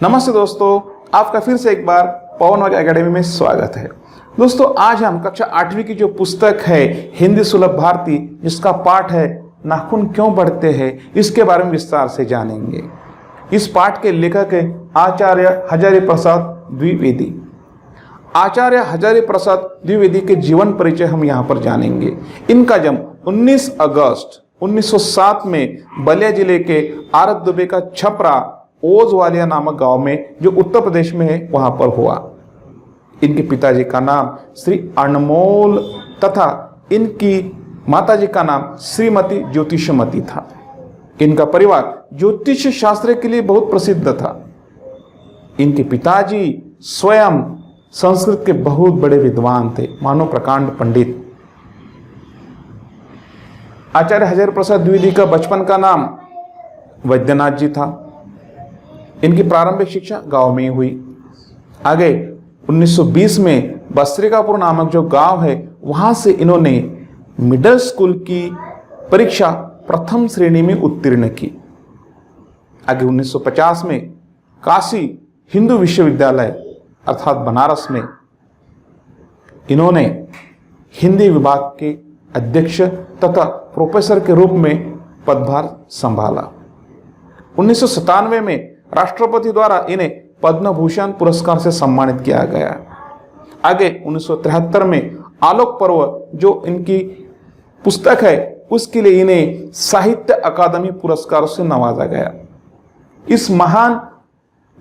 नमस्ते दोस्तों, आपका फिर से एक बार पवन वाग एकेडमी में स्वागत है। दोस्तों, आज हम कक्षा 8वीं की जो पुस्तक है हिंदी सुलभ भारती, जिसका पाठ है नाखून क्यों बढ़ते हैं, इसके बारे में विस्तार से जानेंगे। इस पाठ के लेखक है आचार्य हजारी प्रसाद द्विवेदी। आचार्य हजारी प्रसाद द्विवेदी के जीवन परिचय हम यहाँ पर जानेंगे। इनका जन्म 19 अगस्त 1907 में बलिया जिले के आरत दुबे का छपरा ओजवालिया नामक गांव में, जो उत्तर प्रदेश में है, वहां पर हुआ। इनके पिताजी का नाम श्री अनमोल तथा इनकी माताजी का नाम श्रीमती ज्योतिषमती था। इनका परिवार ज्योतिष शास्त्र के लिए बहुत प्रसिद्ध था। इनके पिताजी स्वयं संस्कृत के बहुत बड़े विद्वान थे, मानो प्रकांड पंडित। आचार्य हजारी प्रसाद द्विवेदी का बचपन का नाम वैद्यनाथ जी था। इनकी प्रारंभिक शिक्षा गांव में ही हुई। आगे 1920 में बस्त्रिकापुर नामक जो गांव है, वहां से इन्होंने मिडिल स्कूल की परीक्षा प्रथम श्रेणी में उत्तीर्ण की। आगे 1950 में काशी हिंदू विश्वविद्यालय अर्थात बनारस में इन्होंने हिंदी विभाग के अध्यक्ष तथा प्रोफेसर के रूप में पदभार संभाला। 1997 में राष्ट्रपति द्वारा इन्हें पद्म भूषण पुरस्कार से सम्मानित किया गया। आगे 1973 में आलोक पर्व जो इनकी पुस्तक है, उसके लिए इन्हें साहित्य अकादमी पुरस्कार से नवाजा गया। इस महान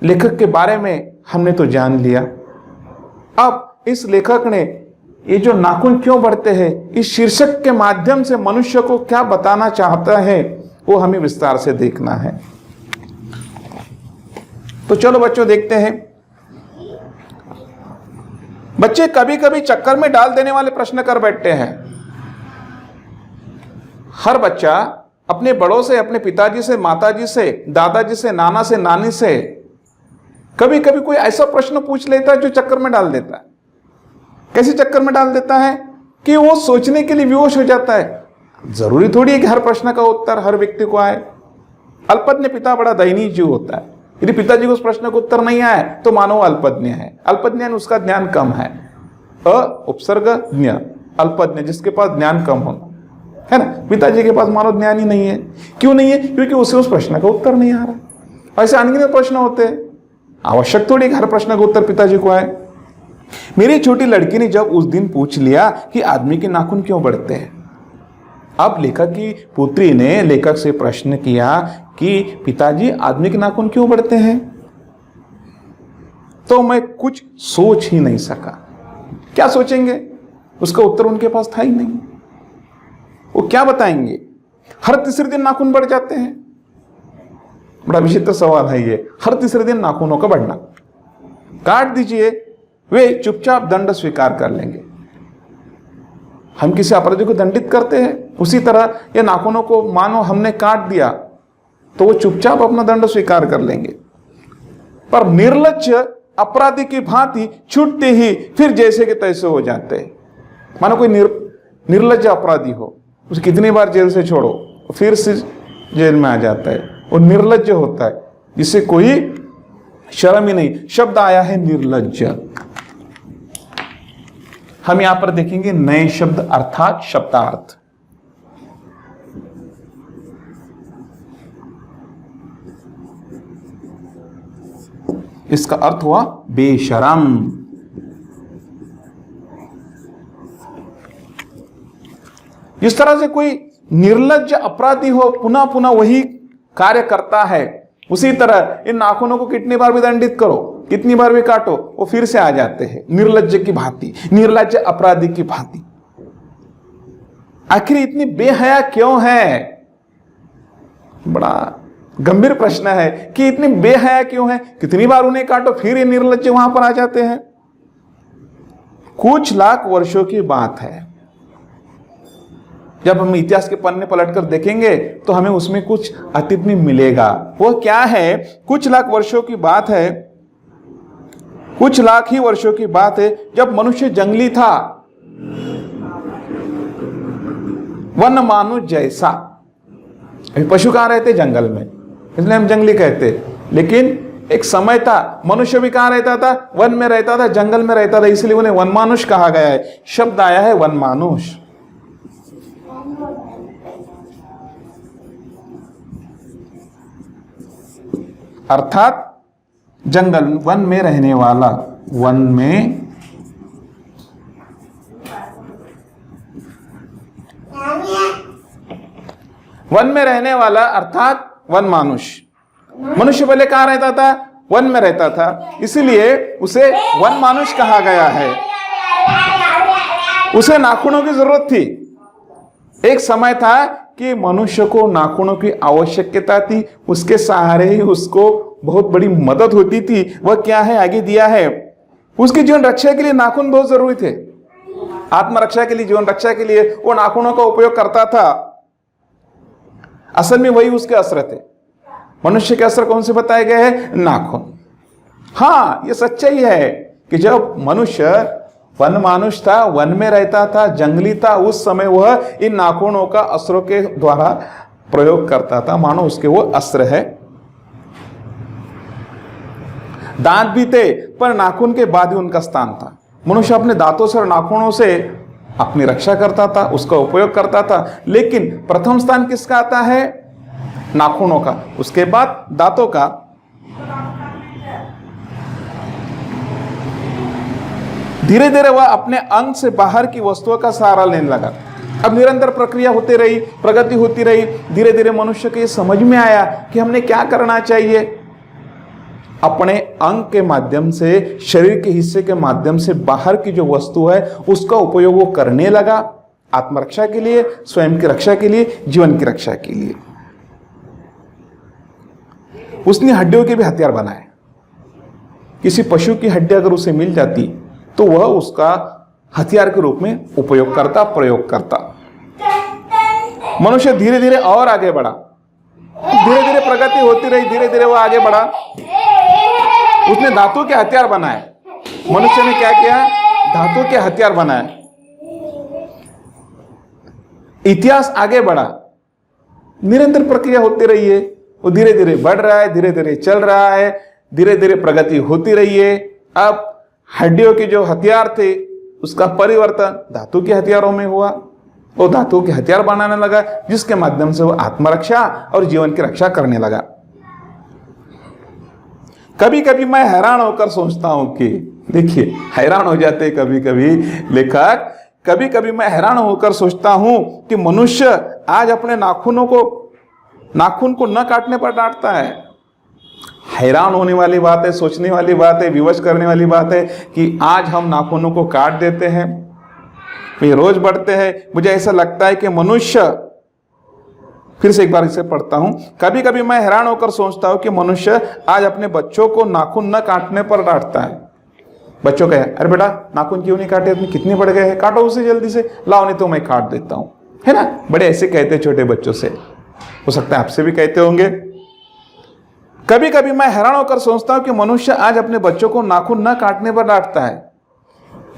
लेखक के बारे में हमने तो जान लिया। अब इस लेखक ने ये जो नाखून क्यों बढ़ते हैं, इस शीर्षक के माध्यम से मनुष्य को क्या बताना चाहता है, वो हमें विस्तार से देखना है। तो चलो बच्चों, देखते हैं। बच्चे कभी कभी चक्कर में डाल देने वाले प्रश्न कर बैठते हैं। हर बच्चा अपने बड़ों से, अपने पिताजी से, माताजी से, दादाजी से, नाना से, नानी से कभी कभी कोई ऐसा प्रश्न पूछ लेता है जो चक्कर में डाल देता है। कैसे चक्कर में डाल देता है कि वो सोचने के लिए विवश हो जाता है। जरूरी थोड़ी है कि हर प्रश्न का उत्तर हर व्यक्ति को आए। अल्पज्ञ पिता बड़ा दयनीय जीव होता है। यदि पिताजी को उस प्रश्न का उत्तर नहीं आए तो मानो अल्पज्ञ है। अल्पज्ञ उसका ज्ञान कम है। उपसर्ग ज्ञ, अल्पज्ञ जिसके पास ज्ञान कम होना है ना। पिताजी के पास मानो ज्ञान ही नहीं है। क्यों नहीं है? क्योंकि उसे उस प्रश्न का उत्तर नहीं आ रहा। ऐसे अनगिनत प्रश्न होते हैं। आवश्यक थोड़ी हर प्रश्न का उत्तर पिताजी को आए। मेरी छोटी लड़की ने जब उस दिन पूछ लिया कि आदमी के नाखून क्यों बढ़ते हैं, अब लेखक की पुत्री ने लेखक से प्रश्न किया कि पिताजी आदमी के नाखून क्यों बढ़ते हैं, तो मैं कुछ सोच ही नहीं सका। क्या सोचेंगे? उसका उत्तर उनके पास था ही नहीं। वो क्या बताएंगे? हर तीसरे दिन नाखून बढ़ जाते हैं। बड़ा विचित्र सवाल है ये। हर तीसरे दिन नाखूनों का बढ़ना। काट दीजिए, वे चुपचाप दंड स्वीकार कर लेंगे। हम किसी अपराधी को दंडित करते हैं, उसी तरह ये नाखूनों को मानो हमने काट दिया तो वो चुपचाप अपना दंड स्वीकार कर लेंगे। पर निर्लज्ज अपराधी की भांति छूटते ही फिर जैसे के तैसे हो जाते हैं। मानो कोई निर्लज्ज अपराधी हो, उसे कितनी बार जेल से छोड़ो फिर से जेल में आ जाता है। वो निर्लज्ज होता है, जिससे कोई शर्म ही नहीं। शब्द आया है निर्लज्ज। हम यहां पर देखेंगे नए शब्द अर्थात शब्दार्थ। इसका अर्थ हुआ बेशरम। जिस तरह से कोई निर्लज्ज अपराधी हो, पुनः पुनः वही कार्य करता है, उसी तरह इन नाखूनों को कितनी बार भी दंडित करो, कितनी बार भी काटो, वो फिर से आ जाते हैं निर्लज्ज की भांति, निर्लज्ज अपराधी की भांति। आखिर इतनी बेहया क्यों है? बड़ा गंभीर प्रश्न है कि इतनी बेहया क्यों है। कितनी बार उन्हें काटो फिर ये निर्लज्ज वहां पर आ जाते हैं। कुछ लाख वर्षों की बात है। जब हम इतिहास के पन्ने पलटकर देखेंगे तो हमें उसमें कुछ अतीत में मिलेगा। वो क्या है? कुछ लाख वर्षों की बात है। कुछ लाख ही वर्षों की बात है जब मनुष्य जंगली था, वन मानुष जैसा। पशु कहां रहते? जंगल में, इसलिए हम जंगली कहते। लेकिन एक समय था मनुष्य भी कहाँ रहता था? वन में रहता था, जंगल में रहता था, इसलिए उन्हें वनमानुष कहा गया है। शब्द आया है वनमानुष। अर्थात जंगल, वन में रहने वाला, वन में रहने वाला अर्थात वन मानुष। मनुष्य पहले कहाँ रहता था? वन में रहता था, इसीलिए उसे वन मानुष कहा गया है। उसे नाखूनों की जरूरत थी। एक समय था कि मनुष्य को नाखूनों की आवश्यकता थी, उसके सहारे ही उसको बहुत बड़ी मदद होती थी। वह क्या है आगे दिया है, उसकी जीवन रक्षा के लिए नाखून बहुत जरूरी थे। आत्मरक्षा के लिए, जीवन रक्षा के लिए वो नाखूनों का उपयोग करता था। असल में वही उसके अस्त्र थे। मनुष्य के अस्त्र कौन से बताए गए हैं? नाखून। हाँ, ये सच्चाई है कि जब मनुष्य वन मानुष था, वन में रहता था, जंगली था, उस समय वह इन नाखूनों का अस्त्रों के द्वारा प्रयोग करता था, मानो उसके वो अस्त्र है। दांत भी थे, पर नाखून के बाद ही उनका स्थान था। मनुष्य अपने दांतों से और नाखूनों से अपनी रक्षा करता था, उसका उपयोग करता था। लेकिन प्रथम स्थान किसका आता है? नाखूनों का, उसके बाद दांतों का। धीरे धीरे वह अपने अंग से बाहर की वस्तुओं का सहारा लेने लगा। अब निरंतर प्रक्रिया होती रही, प्रगति होती रही। धीरे धीरे मनुष्य को यह समझ में आया कि हमने क्या करना चाहिए। अपने अंग के माध्यम से, शरीर के हिस्से के माध्यम से बाहर की जो वस्तु है उसका उपयोग वो करने लगा, आत्मरक्षा के लिए, स्वयं की रक्षा के लिए, जीवन की रक्षा के लिए। उसने हड्डियों के भी हथियार बनाए। किसी पशु की हड्डी अगर उसे मिल जाती तो वह उसका हथियार के रूप में उपयोग करता, प्रयोग करता। मनुष्य धीरे धीरे और आगे बढ़ा, धीरे धीरे प्रगति होती रही, धीरे धीरे वह आगे बढ़ा। उसने धातु के हथियार बनाए। मनुष्य ने क्या किया? धातु के हथियार बनाए। इतिहास आगे बढ़ा, निरंतर प्रक्रिया होती रही है। वो धीरे धीरे बढ़ रहा है, धीरे धीरे चल रहा है, धीरे धीरे प्रगति होती रही है। अब हड्डियों के जो हथियार थे उसका परिवर्तन धातु के हथियारों में हुआ। वो धातु के हथियार बनाने लगा, जिसके माध्यम से वो आत्मरक्षा और जीवन की रक्षा करने लगा। कभी कभी मैं हैरान होकर सोचता हूं कि, देखिए हैरान हो जाते कभी कभी लेखक, कभी कभी मैं हैरान होकर सोचता हूं कि मनुष्य आज अपने नाखून को न काटने पर डांटता है। हैरान होने वाली बात है, सोचने वाली बात है, विवश करने वाली बात है कि आज हम नाखूनों को काट देते हैं, वे रोज बढ़ते हैं। मुझे ऐसा लगता है कि मनुष्य, फिर से एक बार इसे पढ़ता हूं, कभी कभी मैं हैरान होकर सोचता हूं कि मनुष्य आज अपने बच्चों को नाखून न काटने पर डांटता है। बच्चों कहे, अरे बेटा नाखून क्यों नहीं काटे, इतने कितने बढ़ गए हैं, काटो उसे जल्दी से, लाओ नहीं तो मैं काट देता हूं, है ना। बड़े ऐसे कहते छोटे बच्चों से, हो सकता है आपसे भी कहते होंगे। कभी कभी मैं हैरान होकर सोचता हूं कि मनुष्य आज अपने बच्चों को नाखून न काटने पर डांटता है।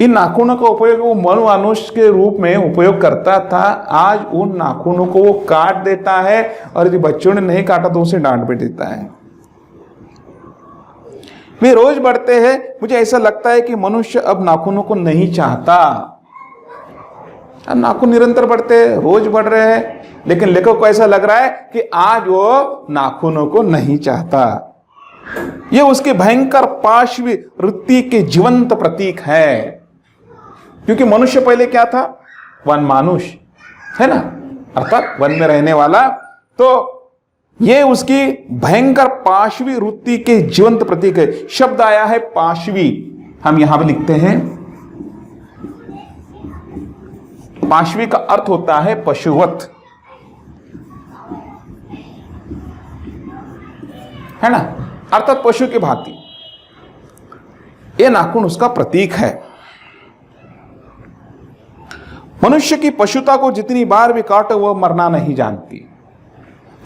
इन नाखूनों का उपयोग वो मनुष्य के रूप में उपयोग करता था, आज उन नाखूनों को वो काट देता है, और यदि बच्चों ने नहीं काटा तो उसे डांट भी देता है। वे रोज बढ़ते हैं। मुझे ऐसा लगता है कि मनुष्य अब नाखूनों को नहीं चाहता। अब नाखून निरंतर बढ़ते हैं, रोज बढ़ रहे हैं, लेकिन लेखक को ऐसा लग रहा है कि आज वो नाखूनों को नहीं चाहता। ये उसकी भयंकर पाशवी वृत्ति के जीवंत प्रतीक है। क्योंकि मनुष्य पहले क्या था? वन मानुष, है ना, अर्थात वन में रहने वाला। तो ये उसकी भयंकर पाशवी वृत्ति के जीवंत प्रतीक है। शब्द आया है पाशवी, हम यहां भी लिखते हैं। पाशवी का अर्थ होता है पशुवत, है ना, अर्थात पशु की भांति। यह नाखून उसका प्रतीक है। मनुष्य की पशुता को जितनी बार भी काटो वह मरना नहीं जानती।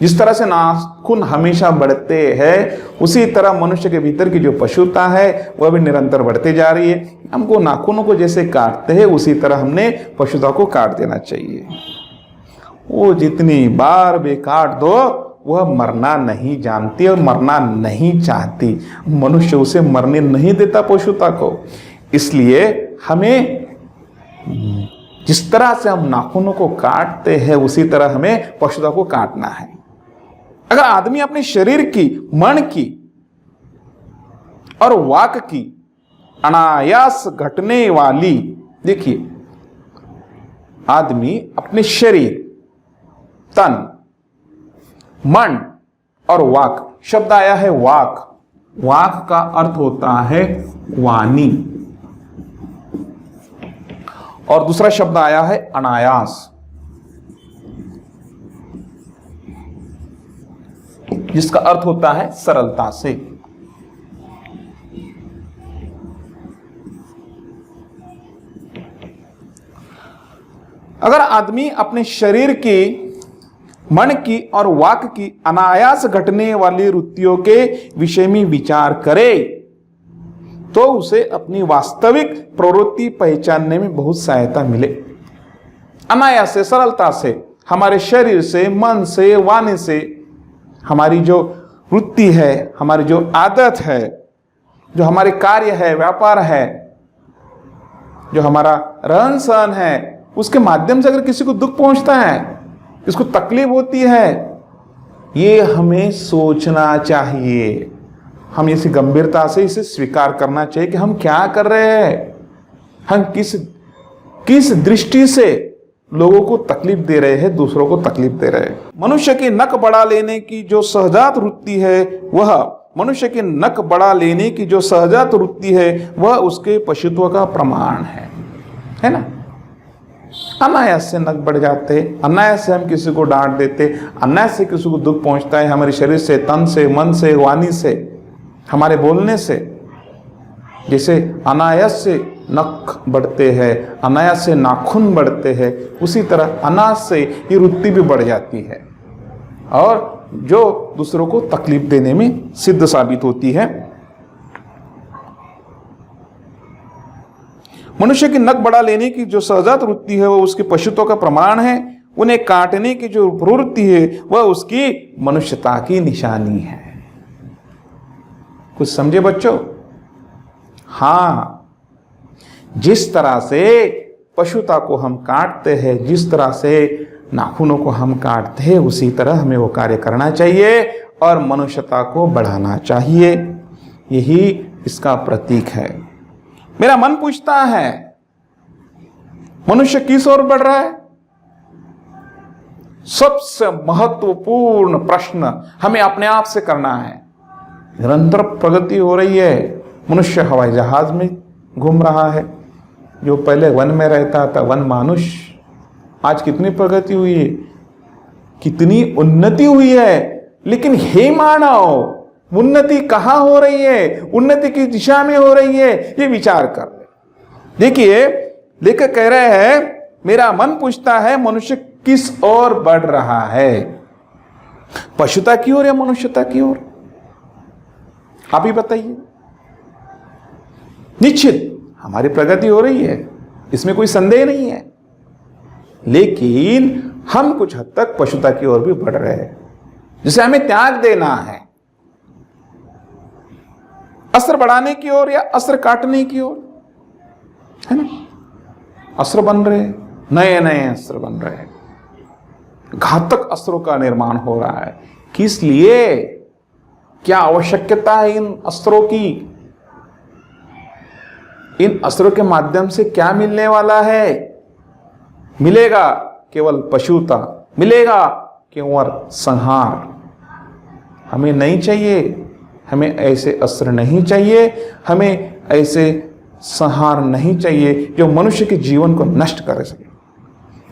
जिस तरह से नाखून हमेशा बढ़ते हैं, उसी तरह मनुष्य के भीतर की जो पशुता है वह भी निरंतर बढ़ते जा रही है। हमको नाखूनों को जैसे काटते हैं उसी तरह हमने पशुता को काट देना चाहिए। वो जितनी बार भी काट दो वह मरना नहीं जानती और मरना नहीं चाहती। मनुष्य उसे मरने नहीं देता पशुता को। इसलिए हमें जिस तरह से हम नाखूनों को काटते हैं उसी तरह हमें पशुता को काटना है। अगर आदमी अपने शरीर की, मन की और वाक की अनायास घटने वाली, देखिए आदमी अपने शरीर, तन, मन और वाक, शब्द आया है वाक। वाक का अर्थ होता है वाणी, और दूसरा शब्द आया है अनायास, जिसका अर्थ होता है सरलता से। अगर आदमी अपने शरीर की, मन की और वाक की अनायास घटने वाली वृत्तियों के विषय में विचार करे तो उसे अपनी वास्तविक प्रवृत्ति पहचानने में बहुत सहायता मिले। अनायास से, सरलता से, हमारे शरीर से, मन से, वाणी से हमारी जो वृत्ति है, हमारी जो आदत है, जो हमारे कार्य है, व्यापार है, जो हमारा रहन सहन है, उसके माध्यम से अगर किसी को दुख पहुंचता है, किसी को तकलीफ होती है, ये हमें सोचना चाहिए। हम इसी गंभीरता से इसे स्वीकार करना चाहिए कि हम क्या कर रहे हैं, हम किस दृष्टि से लोगों को तकलीफ दे रहे हैं, दूसरों को तकलीफ दे रहे हैं। मनुष्य की नक बढ़ा लेने की जो सहजात वृत्ति है, मनुष्य की नक बढ़ा लेने की जो सहजात वृत्ति है वह उसके पशुत्व का प्रमाण है ना। अनायास से नक बढ़ जाते, अनायास से हम किसी को डांट देते, अनायास से किसी को दुख पहुंचता है, हमारे शरीर से, तन से, मन से, वाणी से, हमारे बोलने से। जैसे अनायास से नख बढ़ते हैं, अनायास से नाखून बढ़ते हैं, उसी तरह अनायास से ये वृत्ति भी बढ़ जाती है और जो दूसरों को तकलीफ देने में सिद्ध साबित होती है। मनुष्य की नक बढ़ा लेने की जो सहजात वृत्ति है वह उसके पशुत्व का प्रमाण है। उन्हें काटने की जो प्रवृत्ति है वह उसकी मनुष्यता की निशानी है। कुछ समझे बच्चों? हाँ, जिस तरह से पशुता को हम काटते हैं, जिस तरह से नाखूनों को हम काटते हैं, उसी तरह हमें वो कार्य करना चाहिए और मनुष्यता को बढ़ाना चाहिए। यही इसका प्रतीक है। मेरा मन पूछता है, मनुष्य किस ओर बढ़ रहा है? सबसे महत्वपूर्ण प्रश्न हमें अपने आप से करना है। निरंतर प्रगति हो रही है। मनुष्य हवाई जहाज में घूम रहा है, जो पहले वन में रहता था, वन मानुष, आज कितनी प्रगति हुई है, कितनी उन्नति हुई है। लेकिन हे मानव, उन्नति कहां हो रही है, उन्नति की दिशा में हो रही है, ये विचार कर ले। देखिए, लेखक कह रहे हैं, मेरा मन पूछता है मनुष्य किस ओर बढ़ रहा है, पशुता की ओर या मनुष्यता की ओर? आप ही बताइए। निश्चित हमारी प्रगति हो रही है, इसमें कोई संदेह नहीं है, लेकिन हम कुछ हद तक पशुता की ओर भी बढ़ रहे हैं, जिसे हमें त्याग देना है। अस्त्र बढ़ाने की ओर या अस्त्र काटने की ओर, है ना। अस्त्र बन रहे, नए नए अस्त्र बन रहे, घातक अस्त्रों का निर्माण हो रहा है। किस लिए? क्या आवश्यकता है इन अस्त्रों की? इन अस्त्रों के माध्यम से क्या मिलने वाला है? मिलेगा केवल पशुता, मिलेगा केवल संहार। हमें नहीं चाहिए, हमें ऐसे अस्त्र नहीं चाहिए, हमें ऐसे संहार नहीं चाहिए जो मनुष्य के जीवन को नष्ट कर सके,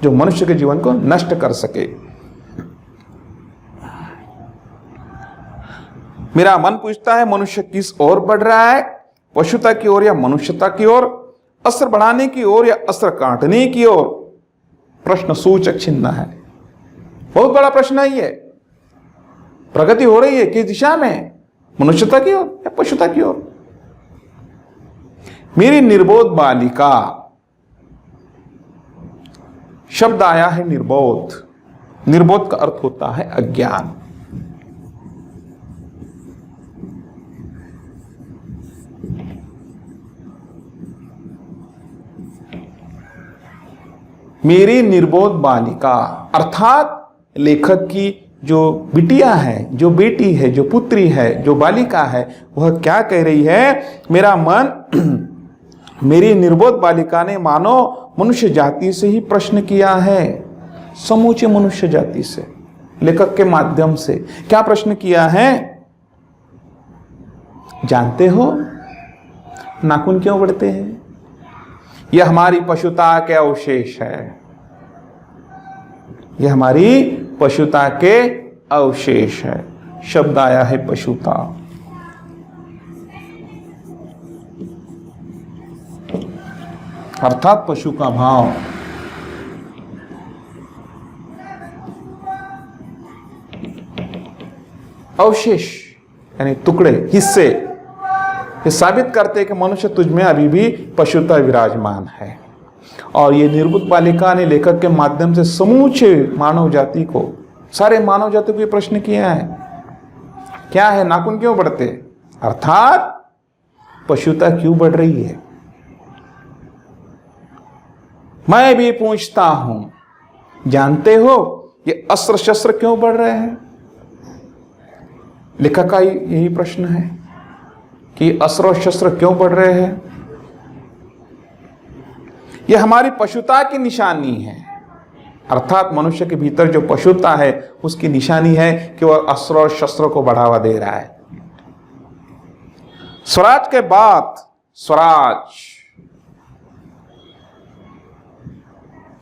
जो मनुष्य के जीवन को नष्ट कर सके। मेरा मन पूछता है मनुष्य किस ओर बढ़ रहा है, पशुता की ओर या मनुष्यता की ओर, अस्त्र बढ़ाने की ओर या अस्त्र काटने की ओर? प्रश्न सूचक चिन्ह है, बहुत बड़ा प्रश्न है ये। प्रगति हो रही है किस दिशा में, मनुष्यता की ओर या पशुता की ओर? मेरी निर्बोध बालिका, शब्द आया है निर्बोध। निर्बोध का अर्थ होता है अज्ञान। मेरी निर्बोध बालिका, अर्थात लेखक की जो बिटिया है, जो बेटी है, जो पुत्री है, जो बालिका है, वह क्या कह रही है? मेरा मन मेरी निर्बोध बालिका ने मानो मनुष्य जाति से ही प्रश्न किया है, समूचे मनुष्य जाति से, लेखक के माध्यम से क्या प्रश्न किया है? जानते हो नाखून क्यों बढ़ते हैं? यह हमारी पशुता के अवशेष है, यह हमारी पशुता के अवशेष है। शब्द आया है पशुता। अर्थात पशु का भाव। अवशेष यानी टुकड़े, हिस्से, ये साबित करते हैं कि मनुष्य तुझ में अभी भी पशुता विराजमान है। और ये निर्बुद्ध बालिका ने लेखक के माध्यम से समूचे मानव जाति को, सारे मानव जाति को ये प्रश्न किया है, क्या है? नाखून क्यों बढ़ते? अर्थात पशुता क्यों बढ़ रही है? मैं भी पूछता हूं, जानते हो ये अस्त्र शस्त्र क्यों बढ़ रहे हैं? लेखक का यही प्रश्न है कि अस्त्र और शस्त्र क्यों बढ़ रहे हैं? यह हमारी पशुता की निशानी है। अर्थात मनुष्य के भीतर जो पशुता है उसकी निशानी है कि वह अस्त्र और शस्त्रों को बढ़ावा दे रहा है। स्वराज के बाद स्वराज,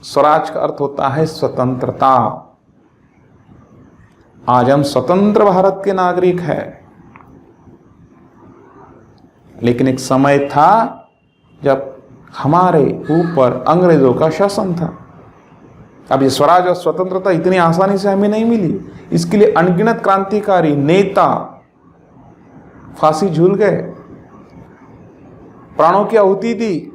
स्वराज का अर्थ होता है स्वतंत्रता। आज हम स्वतंत्र भारत के नागरिक हैं, लेकिन एक समय था जब हमारे ऊपर अंग्रेजों का शासन था। अब ये स्वराज और स्वतंत्रता इतनी आसानी से हमें नहीं मिली। इसके लिए अनगिनत क्रांतिकारी नेता फांसी झूल गए, प्राणों की आहुति दी,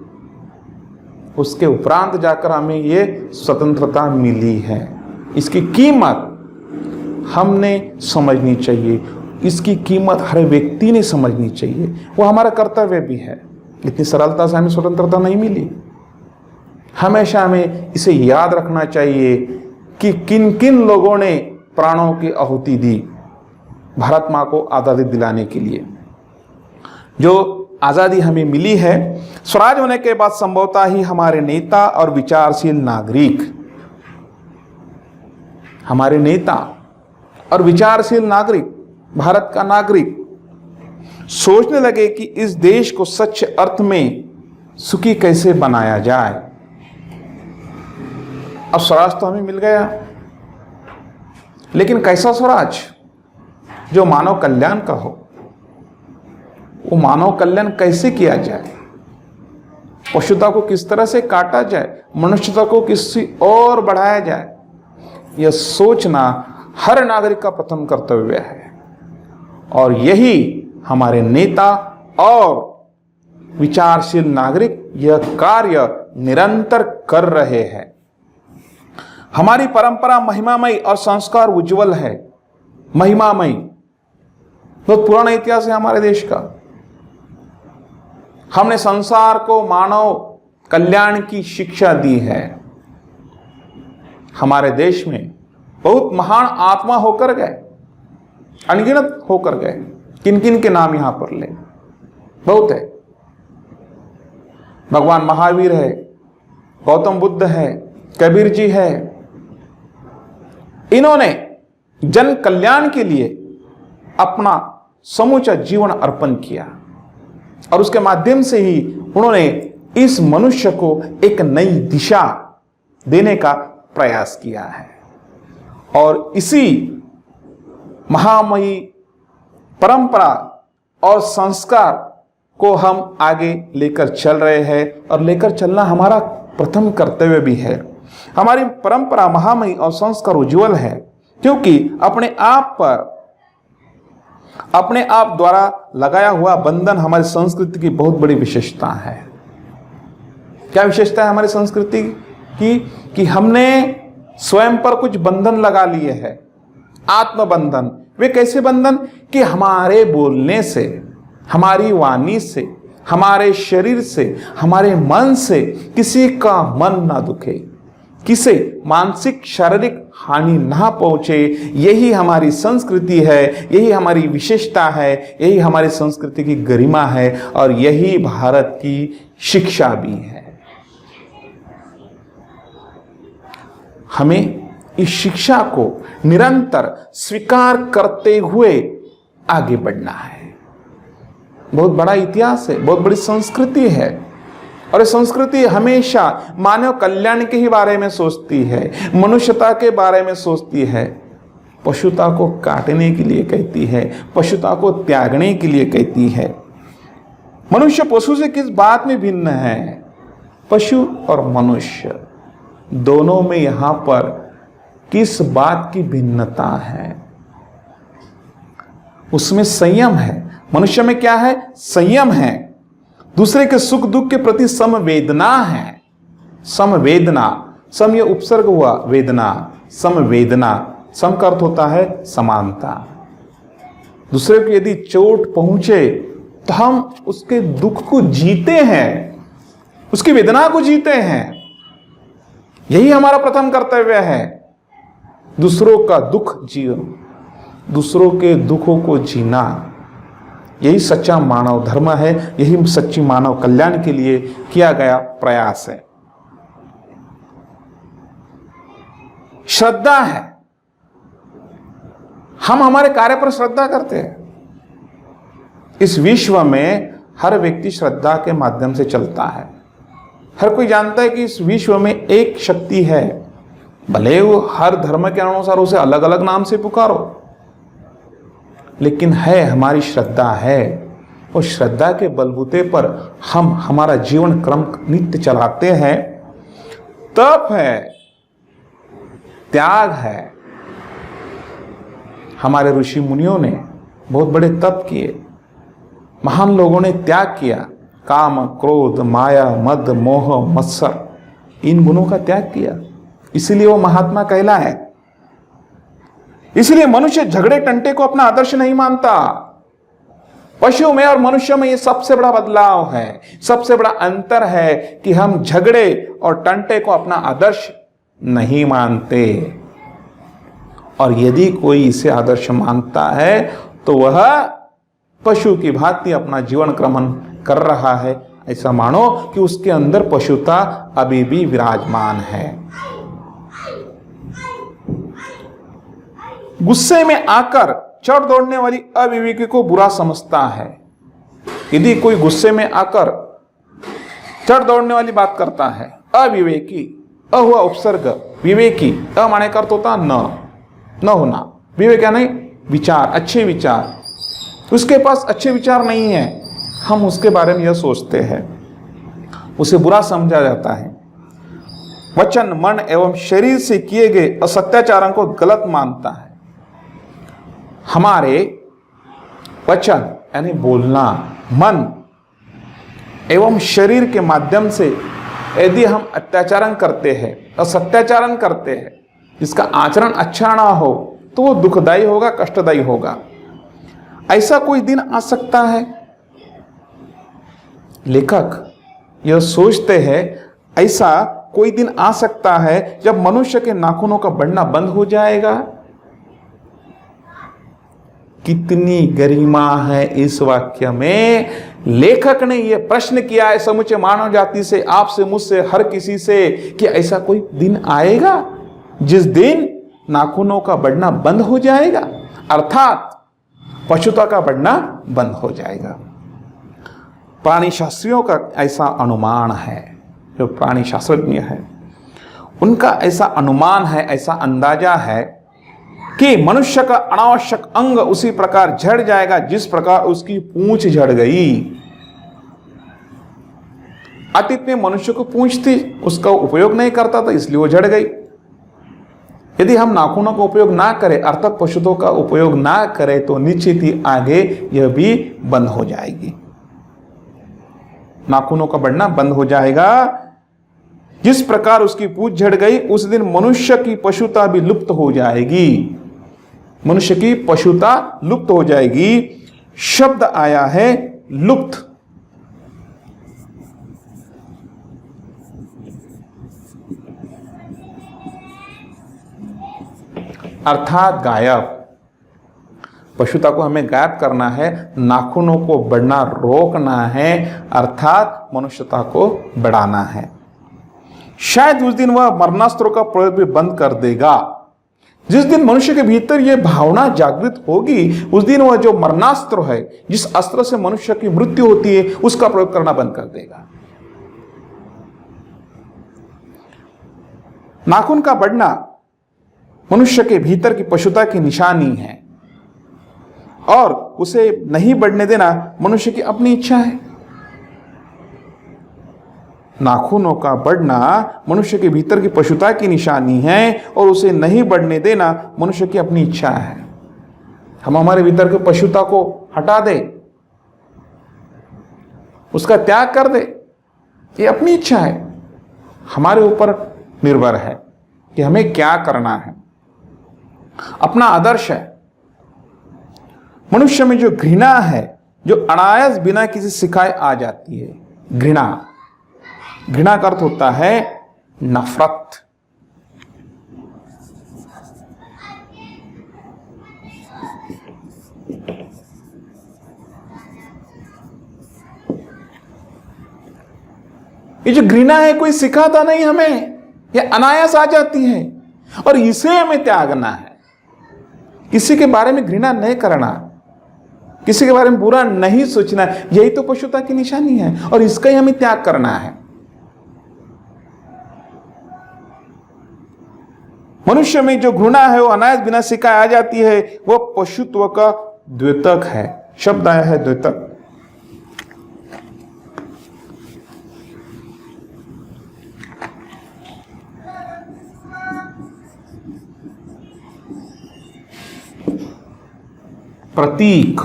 उसके उपरांत जाकर हमें ये स्वतंत्रता मिली है। इसकी कीमत हमने समझनी चाहिए, इसकी कीमत हर व्यक्ति ने समझनी चाहिए, वो हमारा कर्तव्य भी है। इतनी सरलता से हमें स्वतंत्रता नहीं मिली। हमेशा हमें इसे याद रखना चाहिए कि किन किन लोगों ने प्राणों की आहुति दी भारत माँ को आज़ादी दिलाने के लिए। जो आज़ादी हमें मिली है, स्वराज होने के बाद संभवतः ही हमारे नेता और विचारशील नागरिक, हमारे नेता और विचारशील नागरिक, भारत का नागरिक सोचने लगे कि इस देश को सच्चे अर्थ में सुखी कैसे बनाया जाए। अब स्वराज तो हमें मिल गया, लेकिन कैसा स्वराज? जो मानव कल्याण का हो। वो मानव कल्याण कैसे किया जाए? पशुता को किस तरह से काटा जाए, मनुष्यता को किसी और बढ़ाया जाए, यह सोचना हर नागरिक का प्रथम कर्तव्य है। और यही हमारे नेता और विचारशील नागरिक यह कार्य निरंतर कर रहे हैं। हमारी परंपरा महिमामयी और संस्कार उज्जवल है। महिमामयी, बहुत पुराना इतिहास है हमारे देश का। हमने संसार को मानव कल्याण की शिक्षा दी है। हमारे देश में बहुत महान आत्मा होकर गए, अनगिनत होकर गए। किन किन के नाम यहां पर ले, बहुत है। भगवान महावीर है, गौतम बुद्ध है, कबीर जी है। इन्होंने जन कल्याण के लिए अपना समूचा जीवन अर्पण किया और उसके माध्यम से ही उन्होंने इस मनुष्य को एक नई दिशा देने का प्रयास किया है। और इसी महामयी परंपरा और संस्कार को हम आगे लेकर चल रहे हैं और लेकर चलना हमारा प्रथम कर्तव्य भी है। हमारी परंपरा महामयी और संस्कार उज्जवल है क्योंकि अपने आप द्वारा लगाया हुआ बंधन हमारी संस्कृति की बहुत बड़ी विशेषता है। क्या विशेषता है हमारी संस्कृति की? कि हमने स्वयं पर कुछ बंधन लगा लिए हैं, आत्मबंधन। वे कैसे बंधन? कि हमारे बोलने से, हमारी वाणी से, हमारे शरीर से, हमारे मन से किसी का मन ना दुखे, किसे मानसिक शारीरिक हानि ना पहुंचे, यही हमारी संस्कृति है, यही हमारी विशेषता है, यही हमारी संस्कृति की गरिमा है और यही भारत की शिक्षा भी है। हमें इस शिक्षा को निरंतर स्वीकार करते हुए आगे बढ़ना है। बहुत बड़ा इतिहास है, बहुत बड़ी संस्कृति है और ये संस्कृति हमेशा मानव कल्याण के ही बारे में सोचती है, मनुष्यता के बारे में सोचती है। पशुता को काटने के लिए कहती है, पशुता को त्यागने के लिए कहती है। मनुष्य पशु से किस बात में भिन्न है? पशु और मनुष्य दोनों में यहां पर किस बात की भिन्नता है? उसमें संयम है। मनुष्य में क्या है? संयम है। दूसरे के सुख दुख के प्रति समवेदना है। समवेदना, सम ये उपसर्ग हुआ, वेदना, समवेदना। सम का अर्थ होता है समानता। दूसरे को यदि चोट पहुंचे तो हम उसके दुख को जीते हैं, उसकी वेदना को जीते हैं। यही हमारा प्रथम कर्तव्य है। दूसरों का दुख जियो, दूसरों के दुखों को जीना, यही सच्चा मानव धर्म है, यही सच्ची मानव कल्याण के लिए किया गया प्रयास है। श्रद्धा है, हम हमारे कार्य पर श्रद्धा करते हैं। इस विश्व में हर व्यक्ति श्रद्धा के माध्यम से चलता है। हर कोई जानता है कि इस विश्व में एक शक्ति है, भले वो हर धर्म के अनुसार उसे अलग अलग नाम से पुकारो, लेकिन है, हमारी श्रद्धा है। और श्रद्धा के बलबूते पर हम हमारा जीवन क्रम नित्य चलाते हैं। तप है, त्याग है। हमारे ऋषि मुनियों ने बहुत बड़े तप किए, महान लोगों ने त्याग किया। काम, क्रोध, माया, मद, मोह, मत्सर, इन गुणों का त्याग किया, इसीलिए वो महात्मा कहलाए। इसलिए मनुष्य झगड़े टंटे को अपना आदर्श नहीं मानता। पशु में और मनुष्य में ये सबसे बड़ा बदलाव है, सबसे बड़ा अंतर है कि हम झगड़े और टंटे को अपना आदर्श नहीं मानते। और यदि कोई इसे आदर्श मानता है तो वह पशु की भांति अपना जीवन क्रमण कर रहा है। ऐसा मानो कि उसके अंदर पशुता अभी भी विराजमान है। गुस्से में आकर चढ़ दौड़ने वाली अविवेकी को बुरा समझता है। यदि कोई गुस्से में आकर चढ़ दौड़ने वाली बात करता है, अविवेकी, अ हुआ उपसर्ग, विवेकी, अ माने का अर्थ होता न होना, विवेक क्या नहीं, विचार, अच्छे विचार। उसके पास अच्छे विचार नहीं है, हम उसके बारे में यह सोचते हैं, उसे बुरा समझा जाता है। वचन, मन एवं शरीर से किए गए असत्याचारों को गलत मानता है। हमारे वचन यानी बोलना, मन एवं शरीर के माध्यम से यदि हम अत्याचारण करते हैं, असत्याचारण करते हैं, जिसका आचरण अच्छा ना हो, तो वो दुखदायी होगा, कष्टदायी होगा। ऐसा कोई दिन आ सकता है, लेखक यह सोचते हैं, ऐसा कोई दिन आ सकता है जब मनुष्य के नाखूनों का बढ़ना बंद हो जाएगा। कितनी गरिमा है इस वाक्य में। लेखक ने यह प्रश्न किया है समूचे मानव जाति से, आपसे, मुझसे, हर किसी से, कि ऐसा कोई दिन आएगा जिस दिन नाखूनों का बढ़ना बंद हो जाएगा, अर्थात पशुता का बढ़ना बंद हो जाएगा। प्राणी शास्त्रियों का ऐसा अनुमान है, जो प्राणी शास्त्रज्ञ है उनका ऐसा अनुमान है, ऐसा अंदाजा है कि मनुष्य का अनावश्यक अंग उसी प्रकार झड़ जाएगा जिस प्रकार उसकी पूंछ झड़ गई। अतीत में मनुष्य को पूंछ थी, उसका उपयोग नहीं करता था, इसलिए वो झड़ गई। यदि हम नाखूनों का उपयोग ना करें, अर्थात पशुओं का उपयोग ना करें, तो निश्चित ही आगे यह भी बंद हो जाएगी। नाखूनों का बढ़ना बंद हो जाएगा। जिस प्रकार उसकी पूंछ झड़ गई, उस दिन मनुष्य की पशुता भी लुप्त हो जाएगी। मनुष्य की पशुता लुप्त हो जाएगी। शब्द आया है लुप्त। अर्थात गायब। पशुता को हमें गायब करना है, नाखूनों को बढ़ना रोकना है, अर्थात मनुष्यता को बढ़ाना है। शायद उस दिन वह मरणास्त्रों का प्रयोग भी बंद कर देगा। जिस दिन मनुष्य के भीतर यह भावना जागृत होगी, उस दिन वह जो मरणास्त्र है, जिस अस्त्र से मनुष्य की मृत्यु होती है, उसका प्रयोग करना बंद कर देगा। नाखून का बढ़ना मनुष्य के भीतर की पशुता की निशानी है, और उसे नहीं बढ़ने देना मनुष्य की अपनी इच्छा है। नाखूनों का बढ़ना मनुष्य के भीतर की पशुता की निशानी है, और उसे नहीं बढ़ने देना मनुष्य की अपनी इच्छा है। हम हमारे भीतर की पशुता को हटा दे, उसका त्याग कर दे, ये अपनी इच्छा है। हमारे ऊपर निर्भर है कि हमें क्या करना है। अपना आदर्श है। मनुष्य में जो घृणा है, जो अनायास बिना किसी सिखाए आ जाती है, घृणा का अर्थ होता है नफरत। ये जो घृणा है, कोई सिखाता नहीं हमें, ये अनायास आ जाती है, और इसे हमें त्यागना है। किसी के बारे में घृणा नहीं करना, किसी के बारे में बुरा नहीं सोचना, यही तो पशुता की निशानी है, और इसका ही हमें त्याग करना है। मनुष्य में जो घृणा है, वो अनायास बिना सिखाए आ जाती है, वो पशुत्व का द्योतक है। शब्द आया है द्योतक। प्रतीक।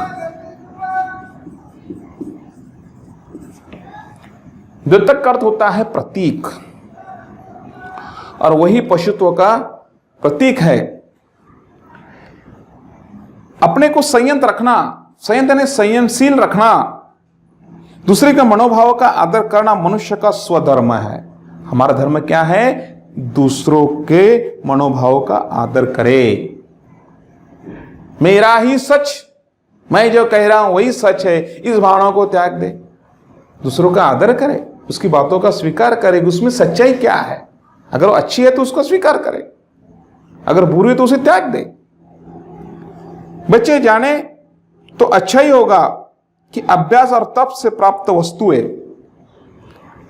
द्योतक का अर्थ होता है प्रतीक, और वही पशुत्व का प्रतीक है। अपने को संयत रखना, संयत यानी संयमशील रखना, दूसरे के मनोभाव का आदर करना मनुष्य का स्वधर्म है। हमारा धर्म क्या है? दूसरों के मनोभाव का आदर करे। मेरा ही सच, मैं जो कह रहा हूं वही सच है, इस भावना को त्याग दे। दूसरों का आदर करे, उसकी बातों का स्वीकार करे, उसमें सच्चाई क्या है। अगर वो अच्छी है तो उसको स्वीकार करे, अगर बुरी है तो उसे त्याग दे। बच्चे जाने तो अच्छा ही होगा कि अभ्यास और तप से प्राप्त वस्तुएं,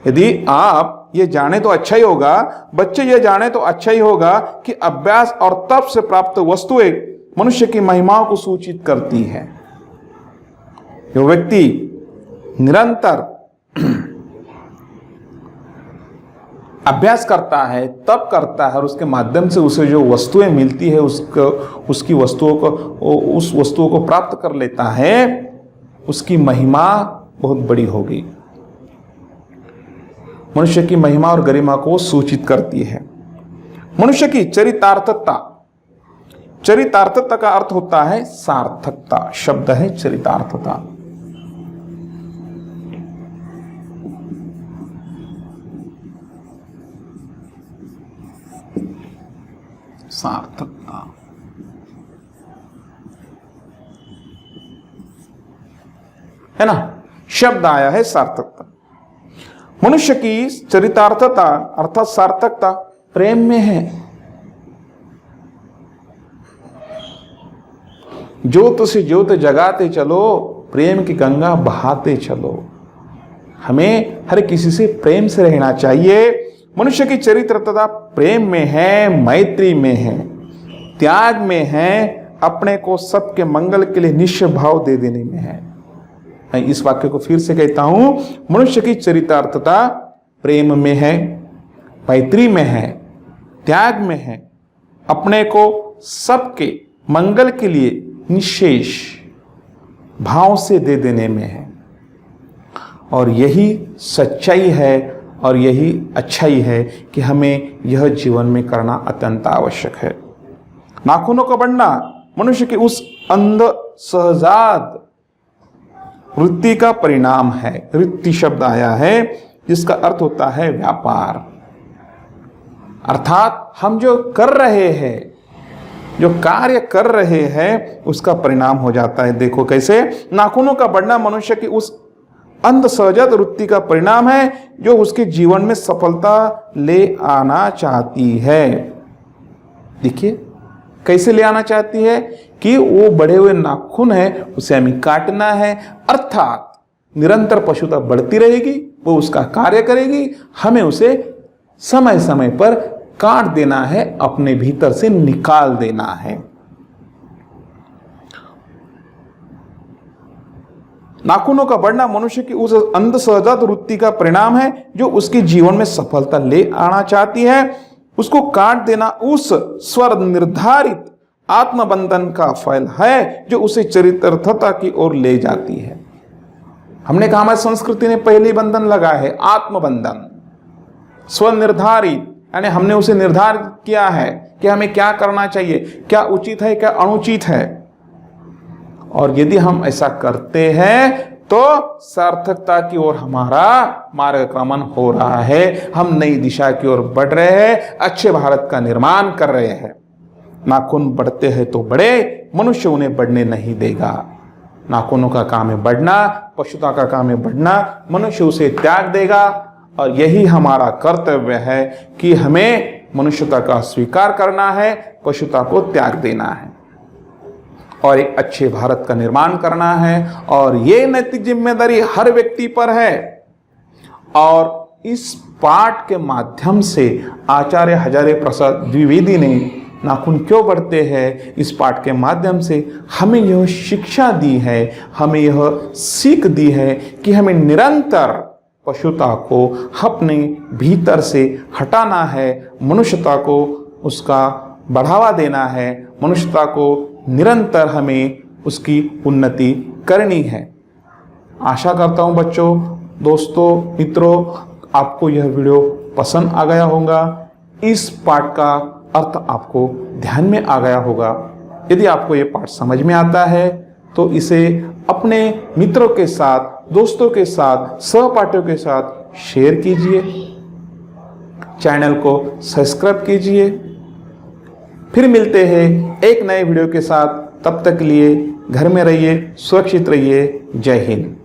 यदि आप ये जाने तो अच्छा ही होगा, बच्चे ये जाने तो अच्छा ही होगा कि अभ्यास और तप से प्राप्त वस्तुएं मनुष्य की महिमाओं को सूचित करती है। जो व्यक्ति निरंतर अभ्यास करता है, तप करता है, और उसके माध्यम से उसे जो वस्तुएं मिलती है, उसकी वस्तुओं को, उस वस्तुओं को प्राप्त कर लेता है, उसकी महिमा बहुत बड़ी होगी। मनुष्य की महिमा और गरिमा को सूचित करती है। मनुष्य की चरितार्थता, चरितार्थता का अर्थ होता है सार्थकता। शब्द है चरितार्थता। सार्थकता है ना, शब्द आया है सार्थकता। मनुष्य की चरितार्थता अर्थात सार्थकता प्रेम में है। ज्योत से ज्योत जगाते चलो, प्रेम की गंगा बहाते चलो। हमें हर किसी से प्रेम से रहना चाहिए। मनुष्य की चरित्रता प्रेम में है, मैत्री में है, त्याग में है, अपने को सबके मंगल के लिए निश्चय भाव दे देने में है। मैं इस वाक्य को फिर से कहता हूं, मनुष्य की चरितार्थता प्रेम में है, मैत्री में है, त्याग में है, अपने को सबके मंगल के लिए निशेष भाव से दे देने में है। और यही सच्चाई है और यही अच्छाई है कि हमें यह जीवन में करना अत्यंत आवश्यक है। नाखूनों का बढ़ना मनुष्य के उस अंध सहजात वृत्ति का परिणाम है। वृत्ति शब्द आया है जिसका अर्थ होता है व्यापार। अर्थात हम जो कर रहे हैं जो कार्य कर रहे हैं उसका परिणाम हो जाता है। देखो कैसे, नाखूनों का बढ़ना मनुष्य की उस अंधसहजात वृत्ति का परिणाम है जो उसके जीवन में सफलता ले आना चाहती है। देखिए कैसे ले आना चाहती है कि वो बढ़े हुए नाखून है उसे हमें काटना है, अर्थात निरंतर पशुता बढ़ती रहेगी, वो उसका कार्य करेगी, हमें उसे समय समय पर काट देना है, अपने भीतर से निकाल देना है। नाखूनों का बढ़ना मनुष्य की उस अंधसहजात वृत्ति का परिणाम है जो उसके जीवन में सफलता ले आना चाहती है। उसको काट देना उस स्वर निर्धारित आत्मबंधन का फल है जो उसे चरितार्थता की ओर ले जाती है। हमने कहा हमारी संस्कृति ने पहले बंधन लगाया है, आत्मबंधन, स्वनिर्धारित, यानी हमने उसे निर्धारित किया है कि हमें क्या करना चाहिए, क्या उचित है क्या अनुचित है। और यदि हम ऐसा करते हैं तो सार्थकता की ओर हमारा मार्गक्रमण हो रहा है, हम नई दिशा की ओर बढ़ रहे हैं, अच्छे भारत का निर्माण कर रहे हैं। नाखून बढ़ते हैं तो बढ़े, मनुष्य उन्हें बढ़ने नहीं देगा। नाखूनों का काम है बढ़ना, पशुता का काम है बढ़ना, मनुष्य उसे त्याग देगा। और यही हमारा कर्तव्य है कि हमें मनुष्यता का स्वीकार करना है, पशुता को त्याग देना है और एक अच्छे भारत का निर्माण करना है। और ये नैतिक जिम्मेदारी हर व्यक्ति पर है। और इस पाठ के माध्यम से आचार्य हजारे प्रसाद द्विवेदी ने नाखून क्यों बढ़ते हैं, इस पाठ के माध्यम से हमें यह शिक्षा दी है, हमें यह सीख दी है कि हमें निरंतर पशुता को अपने भीतर से हटाना है, मनुष्यता को उसका बढ़ावा देना है, मनुष्यता को निरंतर हमें उसकी उन्नति करनी है। आशा करता हूँ बच्चों, दोस्तों, मित्रों, आपको यह वीडियो पसंद आ गया होगा, इस पाठ का अर्थ आपको ध्यान में आ गया होगा। यदि आपको ये पाठ समझ में आता है तो इसे अपने मित्रों के साथ, दोस्तों के साथ, सहपाठियों के साथ शेयर कीजिए, चैनल को सब्सक्राइब कीजिए। फिर मिलते हैं एक नए वीडियो के साथ, तब तक के लिए घर में रहिए, सुरक्षित रहिए। जय हिंद।